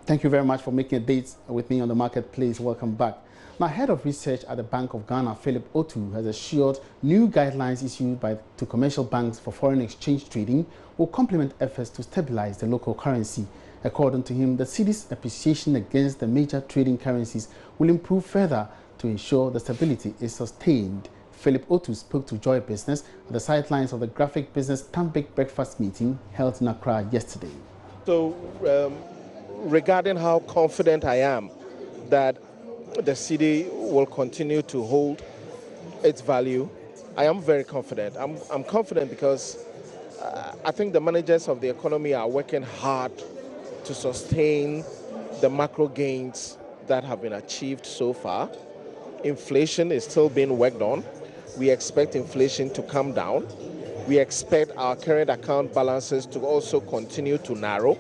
Thank you very much for making a date with me on the marketplace. Welcome back. Now, head of research at the Bank of Ghana, Philip Otu, has assured new guidelines issued to commercial banks for foreign exchange trading will complement efforts to stabilize the local currency. According to him, the cedi's appreciation against the major trading currencies will improve further to ensure the stability is sustained. Philip Otu spoke to Joy Business at the sidelines of the Graphic Business Stanbic breakfast meeting held in Accra yesterday. So, regarding how confident I am that the cedi will continue to hold its value, I am very confident. I'm confident because I think the managers of the economy are working hard to sustain the macro gains that have been achieved so far. Inflation is still being worked on. We expect inflation to come down. We expect our current account balances to also continue to narrow.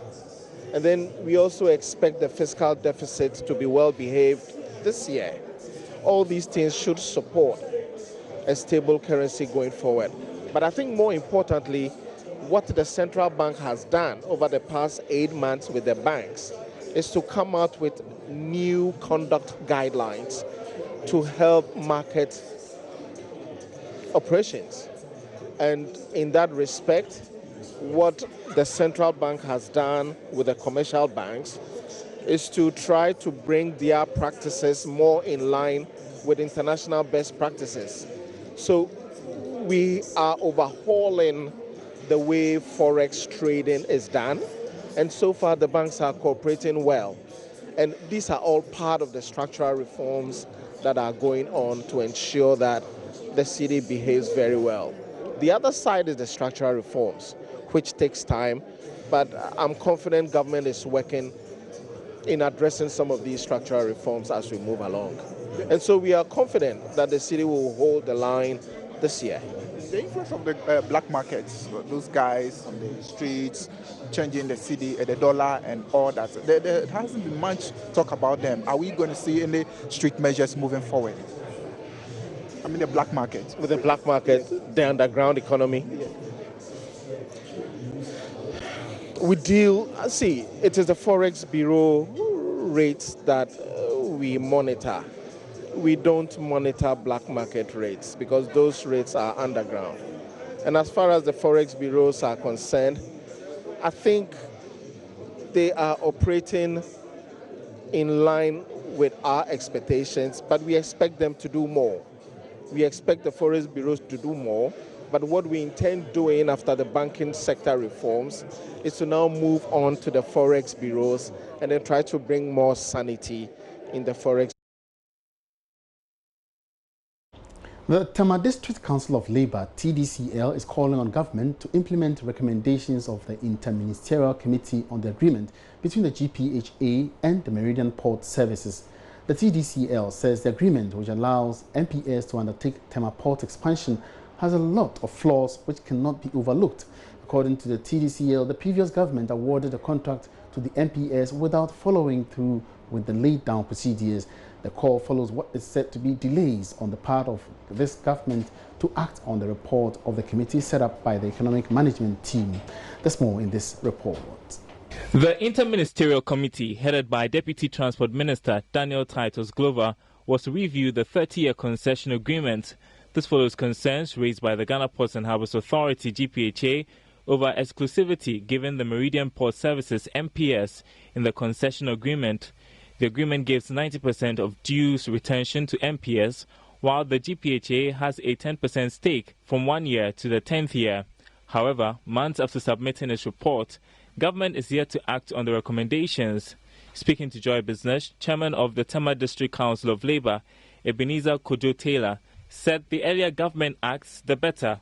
And then we also expect the fiscal deficit to be well behaved this year. All these things should support a stable currency going forward. But I think more importantly, what the central bank has done over the past 8 months with the banks is to come out with new conduct guidelines to help market operations. And in that respect, what the central bank has done with the commercial banks is to try to bring their practices more in line with international best practices. So we are overhauling the way forex trading is done, and so far the banks are cooperating well. And these are all part of the structural reforms that are going on to ensure that the cedi behaves very well. The other side is the structural reforms, which takes time, but I'm confident government is working in addressing some of these structural reforms as we move along. And so we are confident that the cedi will hold the line this year. The influence of the black markets, those guys on the streets, changing the cedi, the dollar and all that, there hasn't been much talk about them. Are we going to see any strict measures moving forward? I mean the black market. With the black market, the underground economy. We deal, see, it is the Forex Bureau rates that we monitor. We don't monitor black market rates because those rates are underground. And as far as the Forex Bureaus are concerned, I think they are operating in line with our expectations, but we expect them to do more. We expect the Forex Bureaus to do more, but what we intend doing after the banking sector reforms is to now move on to the Forex Bureaus and then try to bring more sanity in the Forex. The Tema District Council of Labour, TDCL, is calling on government to implement recommendations of the Interministerial Committee on the Agreement between the GPHA and the Meridian Port Services. The TDCL says the agreement, which allows MPS to undertake Tema Port expansion, has a lot of flaws which cannot be overlooked. According to the TDCL, the previous government awarded a contract to the MPS without following through with the laid-down procedures. The call follows what is said to be delays on the part of this government to act on the report of the committee set up by the economic management team. There's more in this report. The Interministerial Committee, headed by Deputy Transport Minister Daniel Titus Glover, was to review the 30-year concession agreement. This follows concerns raised by the Ghana Ports and Harbours Authority, GPHA, over exclusivity given the Meridian Port Services, MPS, in the concession agreement. The agreement gives 90% of dues retention to MPS, while the GPHA has a 10% stake from 1 year to the 10th year. However, months after submitting its report, government is yet to act on the recommendations. Speaking to Joy Business, Chairman of the Tema District Council of Labour, Ebenezer Kojo Taylor, said the earlier government acts, the better.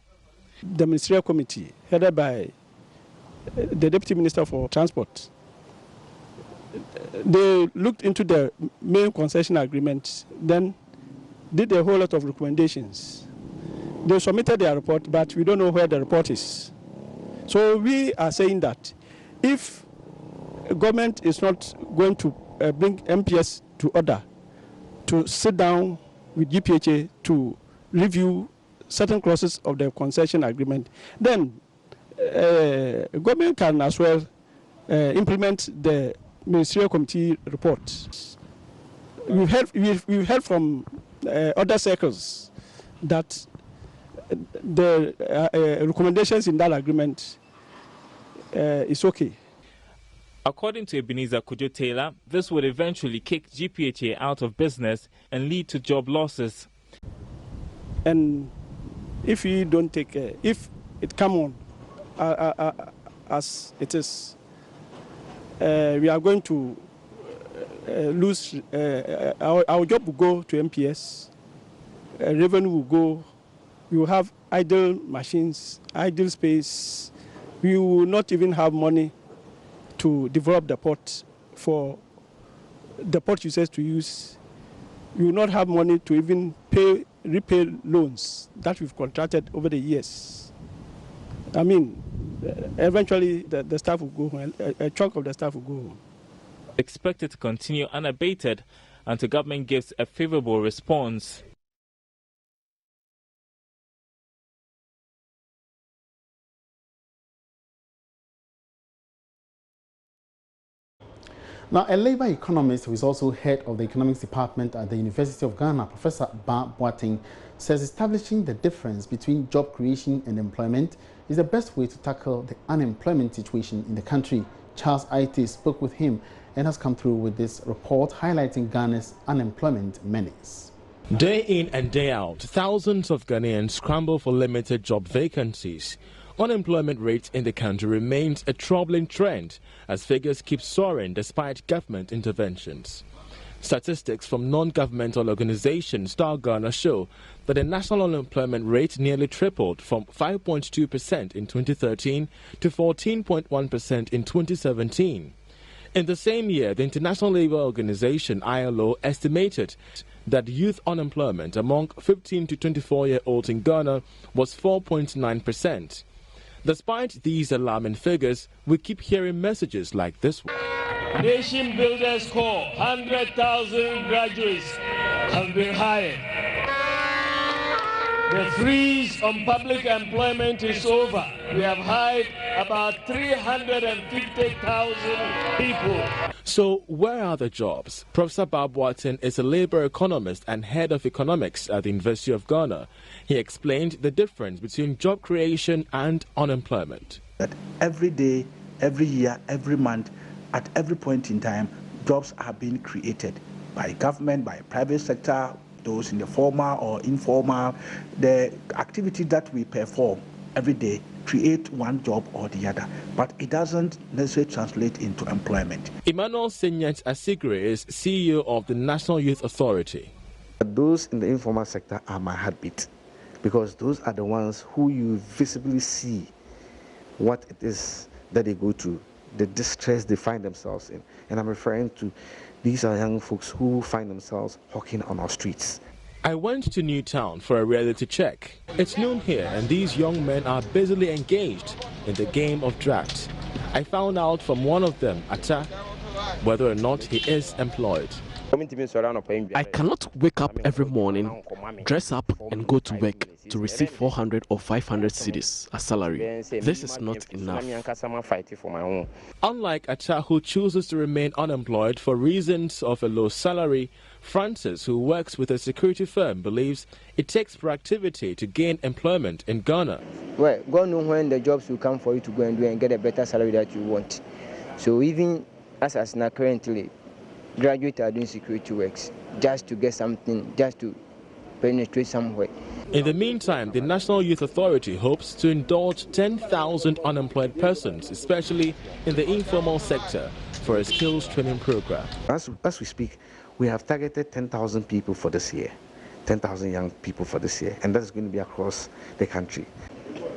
The Ministerial Committee, headed by the Deputy Minister for Transport, they looked into the main concession agreement, then did a whole lot of recommendations. They submitted their report, but we don't know where the report is. So we are saying that if government is not going to bring MPS to order, to sit down with GPHA to review certain clauses of the concession agreement, then government can as well implement the ministerial committee report. We've heard from other circles that the recommendations in that agreement is okay. According to Ebenezer Kujo Taylor, this would eventually kick GPHA out of business and lead to job losses. And if we don't take care, if it come on as it is, we are going to lose, our job will go to MPS, revenue will go, we will have idle machines, idle space, we will not even have money to develop the port for the port users to use. We will not have money to even repay loans that we've contracted over the years. I mean, eventually the staff will go home, a chunk of the staff will go home. Expected to continue unabated until government gives a favorable response. Now, a Labour economist who is also head of the economics department at the University of Ghana, Professor Ba Boateng, says establishing the difference between job creation and employment is the best way to tackle the unemployment situation in the country. Charles Aite spoke with him and has come through with this report highlighting Ghana's unemployment menace. Day in and day out, thousands of Ghanaians scramble for limited job vacancies. Unemployment rate in the country remains a troubling trend as figures keep soaring despite government interventions. Statistics from non-governmental organizations Star Ghana show that the national unemployment rate nearly tripled from 5.2% in 2013 to 14.1% in 2017. In the same year, the International Labour Organization ILO estimated that youth unemployment among 15 to 24-year-olds in Ghana was 4.9%. Despite these alarming figures, we keep hearing messages like this one. Nation Builders Corps, 100,000 graduates have been hired. The freeze on public employment is over. We have hired about 350,000 people. So where are the jobs? Professor Ba Boateng is a labor economist and head of economics at the University of Ghana. He explained the difference between job creation and unemployment. That every day, every year, every month, at every point in time, jobs are being created by government, by private sector, those in the formal or informal. The activity that we perform every day create one job or the other, but it doesn't necessarily translate into employment. Emmanuel Senyet Asigre is CEO of the National Youth Authority. Those in the informal sector are my heartbeat, because those are the ones who you visibly see what it is that they go through, the distress they find themselves in. And I'm referring to these are young folks who find themselves hawking on our streets. I went to Newtown for a reality check. It's noon here and these young men are busily engaged in the game of drafts. I found out from one of them, Atta, whether or not he is employed. I cannot wake up every morning, dress up and go to work to receive 400 or 500 cedis as salary. This is not enough. Unlike Atta, who chooses to remain unemployed for reasons of a low salary, Francis, who works with a security firm, believes it takes proactivity to gain employment in Ghana. Well, God knows when the jobs will come for you to go and do and get a better salary that you want. So even as now currently, graduates are doing security works just to get something, just to penetrate somewhere. In the meantime, the National Youth Authority hopes to indulge 10,000 unemployed persons, especially in the informal sector, for a skills training program. As we speak, we have targeted 10,000 people for this year, 10,000 young people for this year, and that's going to be across the country.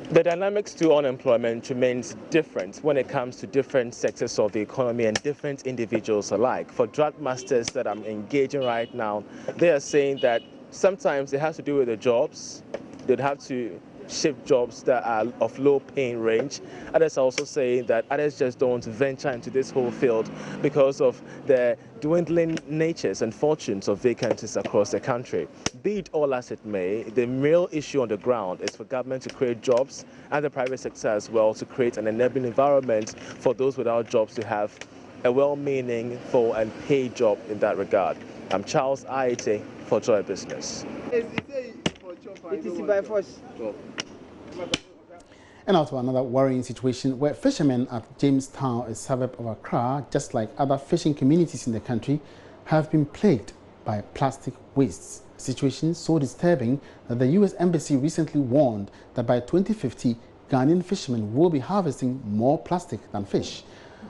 The dynamics to unemployment remains different when it comes to different sectors of the economy and different individuals alike. For draft masters that I'm engaging right now, they are saying that sometimes it has to do with the jobs. They'd have to shift jobs that are of low paying range. Others are also saying that others just don't want to venture into this whole field because of the dwindling natures and fortunes of vacancies across the country. Be it all as it may, the real issue on the ground is for government to create jobs and the private sector as well to create an enabling environment for those without jobs to have a well-meaning for and paid job in that regard. I'm Charles Aite for Joy Business. And now to another worrying situation where fishermen at Jamestown, a suburb of Accra, just like other fishing communities in the country, have been plagued by plastic wastes. A situation so disturbing that the U.S. Embassy recently warned that by 2050, Ghanaian fishermen will be harvesting more plastic than fish.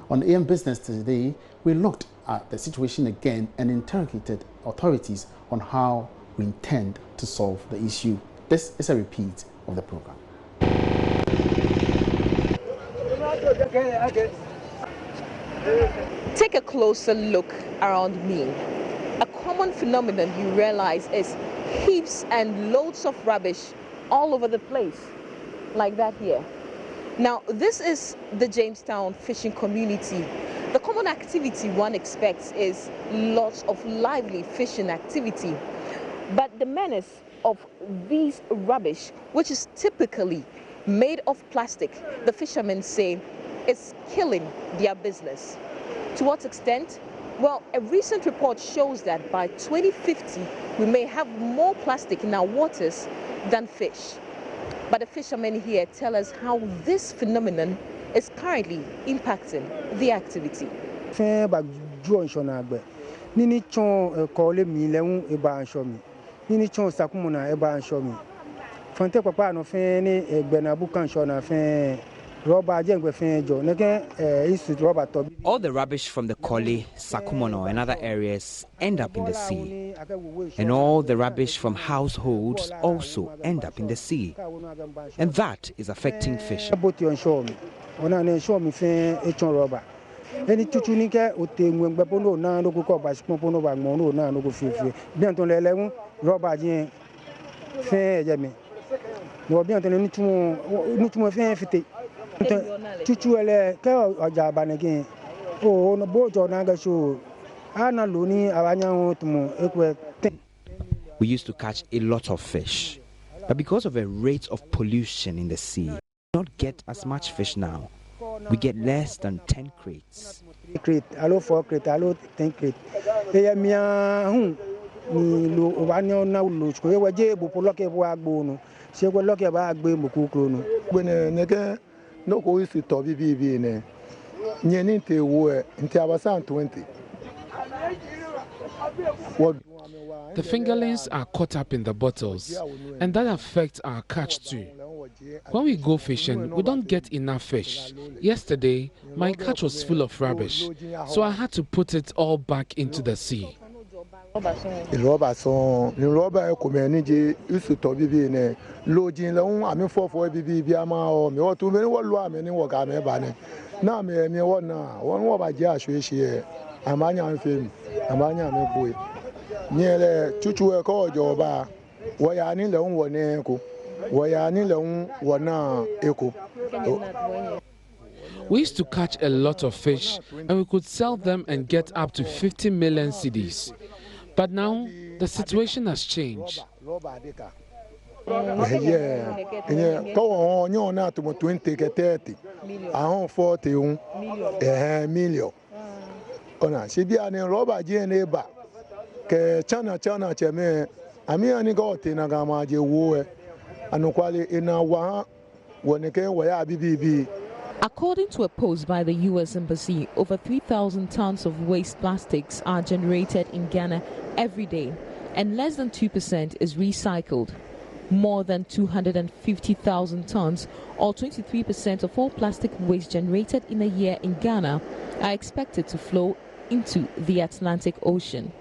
On AM Business today, we looked at the situation again and interrogated authorities on how we intend to solve the issue. This is a repeat of the program. Take a closer look around me. A common phenomenon you realize is heaps and loads of rubbish all over the place, like that here. Now, this is the Jamestown fishing community. The common activity one expects is lots of lively fishing activity. But the menace of these rubbish, which is typically made of plastic, the fishermen say, is killing their business. To what extent? Well, a recent report shows that by 2050, we may have more plastic in our waters than fish. But the fishermen here tell us how this phenomenon is currently impacting the activity. All the rubbish from the Kole, Sakumono and other areas end up in the sea. And all the rubbish from households also end up in the sea. And that is affecting fish. We used to catch a lot of fish, but because of a rate of pollution in the sea, we do not get as much fish now. We get less than 10 crates. The fingerlings are caught up in the bottles, and that affects our catch too. When we go fishing, we don't get enough fish. Yesterday, my catch was full of rubbish, so I had to put it all back into the sea. We used to catch a lot of fish and we could sell them and get up to 50 million cedis. But now the situation has changed. According to a post by the U.S. Embassy, over 3,000 tons of waste plastics are generated in Ghana every day, and less than 2% is recycled. More than 250,000 tons, or 23% of all plastic waste generated in a year in Ghana, are expected to flow into the Atlantic Ocean.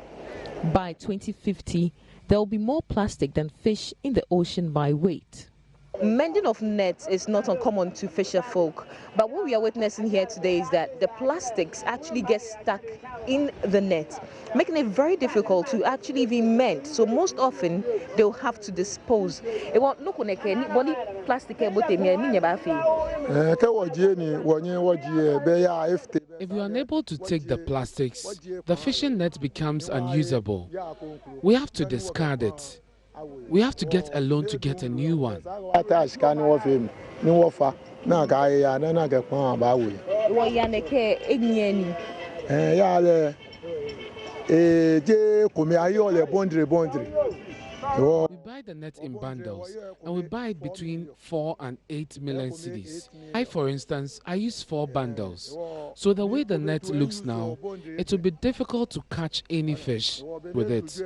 By 2050, there will be more plastic than fish in the ocean by weight. Mending of nets is not uncommon to fisher folk, but what we are witnessing here today is that the plastics actually get stuck in the net, making it very difficult to actually be mend. So most often they'll have to dispose. If you are unable to take the plastics, the fishing net becomes unusable. We have to discard it. We have to get a loan to get a new one. We buy the net in bundles, and we buy it between 4 and 8 million cedis. For instance, I use 4 bundles. So the way the net looks now, it will be difficult to catch any fish with it.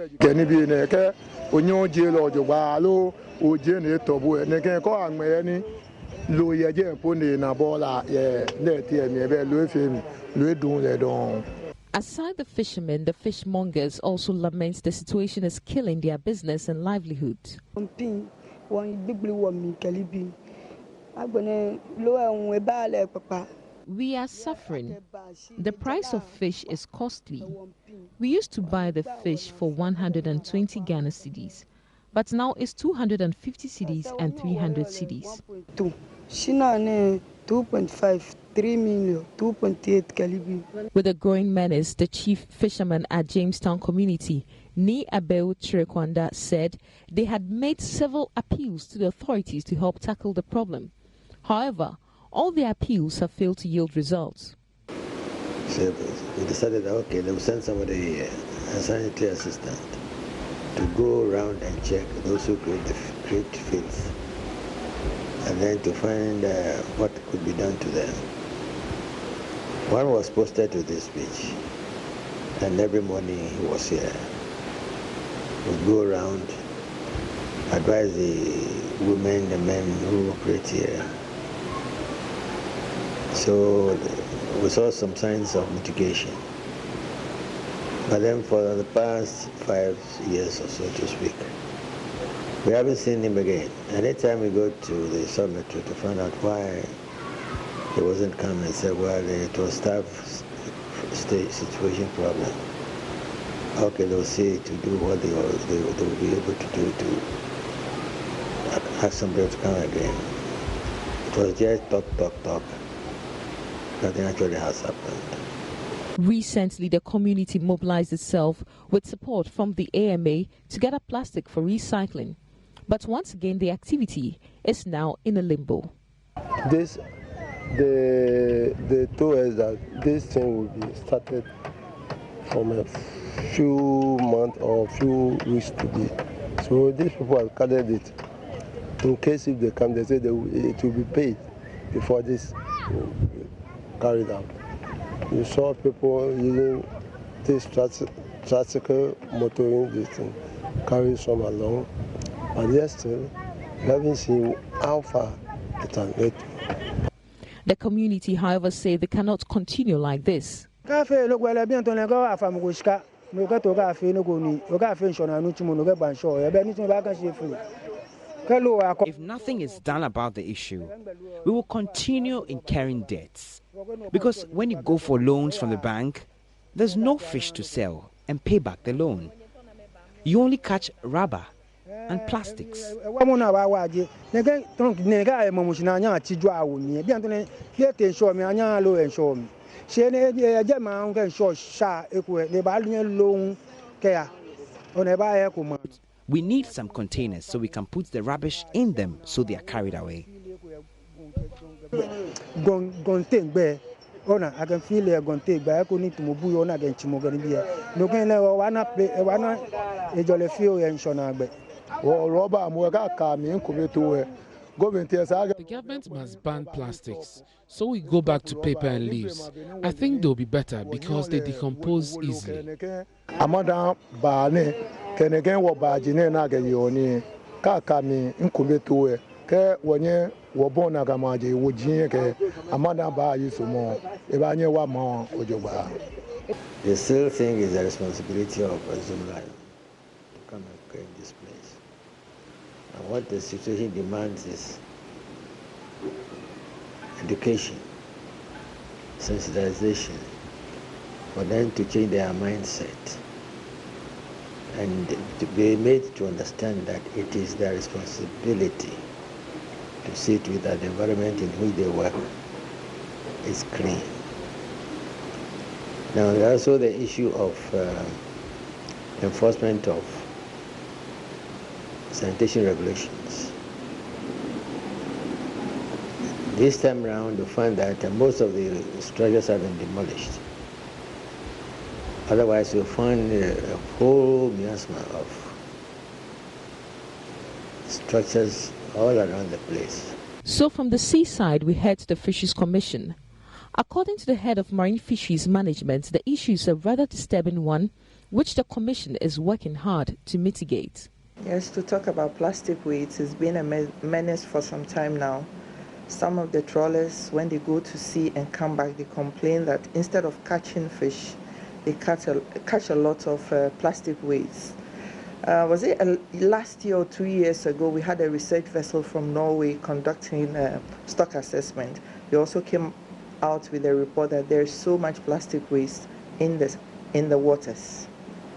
Aside the fishermen, the fishmongers also lament the situation is killing their business and livelihood. We are suffering. The price of fish is costly. We used to buy the fish for 120 Ghana cedis, but now it's 250 cedis and 300 cedis. 2.5, 3 million, 2.8 Calibi. With a growing menace, the chief fisherman at Jamestown community, Ni Abeu Chirekwanda, said they had made several appeals to the authorities to help tackle the problem. However, all the appeals have failed to yield results. So we decided, okay, they will send somebody here, a sanitary assistant, to go around and check those who create fields, and then to find what could be done to them. One was posted to this beach, and every morning he was here. We'd go around, advise the women, the men who operate here. So we saw some signs of mitigation. But then for the past 5 years or so to speak, we haven't seen him again. Anytime we go to the summit to find out why he wasn't coming, said, well, it was staff situation problem. Okay, they'll see to do what they will be able to do to ask somebody to come again. It was just talk. Nothing actually has happened. Recently, the community mobilized itself with support from the AMA to gather plastic for recycling. But once again, the activity is now in a limbo. The told us that this thing will be started from a few months or few weeks to be. So these people have gathered it. In case if they come, they say it will be paid before this will be carried out. You saw people using this tricycle motoring this thing, carry some along. But yet still, we haven't seen how far it has led to. The community, however, say they cannot continue like this. If nothing is done about the issue, we will continue incurring debts. Because when you go for loans from the bank, there's no fish to sell and pay back the loan. You only catch rubber and plastics. We need some containers so we can put the rubbish in them so they are carried away. I can feel it going to take back only to Mubu on against Chimogan. No can one The government must ban plastics, so we go back to paper and leaves. I think they'll be better because they decompose easily. They still think it's the responsibility of Zumla to come and create this place. And what the situation demands is education, sensitization, for them to change their mindset and to be made to understand that it is their responsibility to see to it that the environment in which they work is clean. Now, there's also the issue of enforcement of sanitation regulations. This time around, you find that most of the structures have been demolished. Otherwise, you'll find a whole miasma of structures all around the place. So from the seaside, we head to the Fisheries Commission. According to the head of Marine Fisheries Management, the issue is a rather disturbing one, which the Commission is working hard to mitigate. Yes, to talk about plastic waste has been a menace for some time now. Some of the trawlers, when they go to sea and come back, they complain that instead of catching fish, they catch a lot of plastic waste. Was it last year or 2 years ago, we had a research vessel from Norway conducting stock assessment. They also came out with a report that there is so much plastic waste in the waters.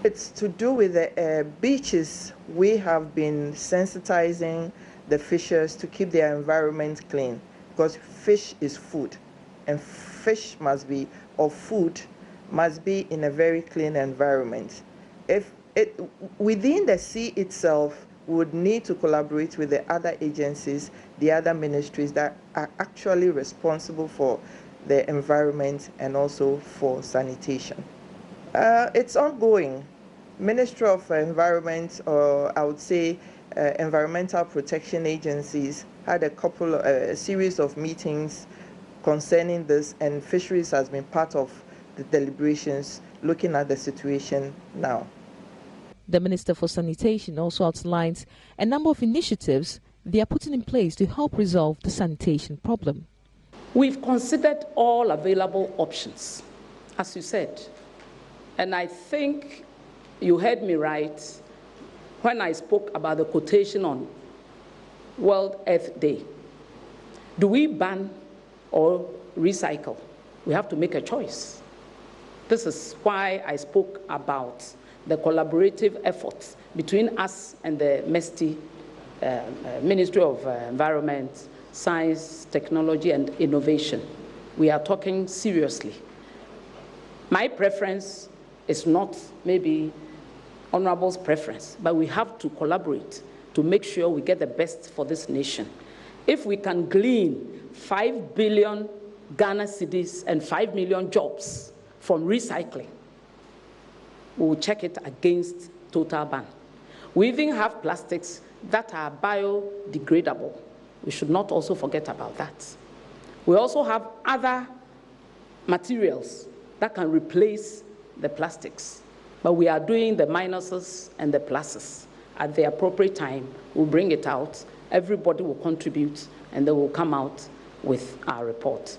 It's to do with the beaches. We have been sensitizing the fishers to keep their environment clean, because fish is food, and fish must be, or food must be in a very clean environment. If within the sea itself, we would need to collaborate with the other agencies, the other ministries that are actually responsible for the environment and also for sanitation. It's ongoing. Ministry of Environment, or I would say environmental protection agencies, had a series of meetings concerning this, and fisheries has been part of the deliberations looking at the situation now. The Minister for Sanitation also outlines a number of initiatives they are putting in place to help resolve the sanitation problem. We've considered all available options, as you said, and I think you heard me right when I spoke about the quotation on World Earth Day. Do we ban or recycle? We have to make a choice. This is why I spoke about the collaborative efforts between us and the Ministry of Environment, Science, Technology and Innovation. We are talking seriously. My preference is not maybe Honorable's preference, but we have to collaborate to make sure we get the best for this nation. If we can glean 5 billion Ghana cedis and 5 million jobs from recycling, we will check it against total ban. We even have plastics that are biodegradable. We should not also forget about that. We also have other materials that can replace the plastics. But we are doing the minuses and the pluses. At the appropriate time, we'll bring it out. Everybody will contribute, and they will come out with our report.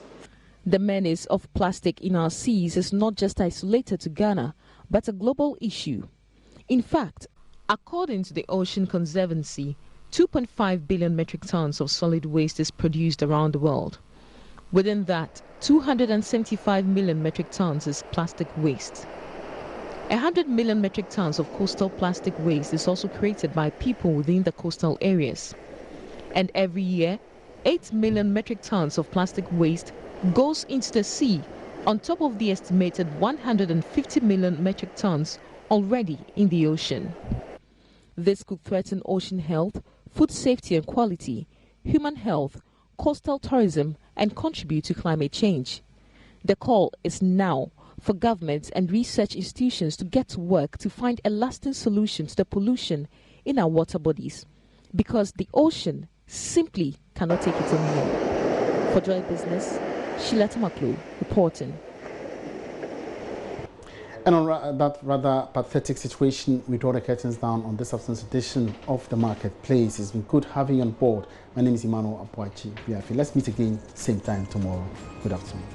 The menace of plastic in our seas is not just isolated to Ghana, but a global issue. In fact, according to the Ocean Conservancy, 2.5 billion metric tons of solid waste is produced around the world. Within that, 275 million metric tons is plastic waste. 100 million metric tons of coastal plastic waste is also created by people within the coastal areas. And every year, 8 million metric tons of plastic waste goes into the sea, on top of the estimated 150 million metric tons already in the ocean. This could threaten ocean health, food safety and quality, human health, coastal tourism, and contribute to climate change. The call is now for governments and research institutions to get to work to find a lasting solution to the pollution in our water bodies, because the ocean simply cannot take it anymore. For Joy Business, Sheila Tamaklo reporting. And on that rather pathetic situation, we draw the curtains down on this afternoon's edition of The Marketplace. It's been good having you on board. My name is Emmanuel Apoachi. Let's meet again same time tomorrow. Good afternoon.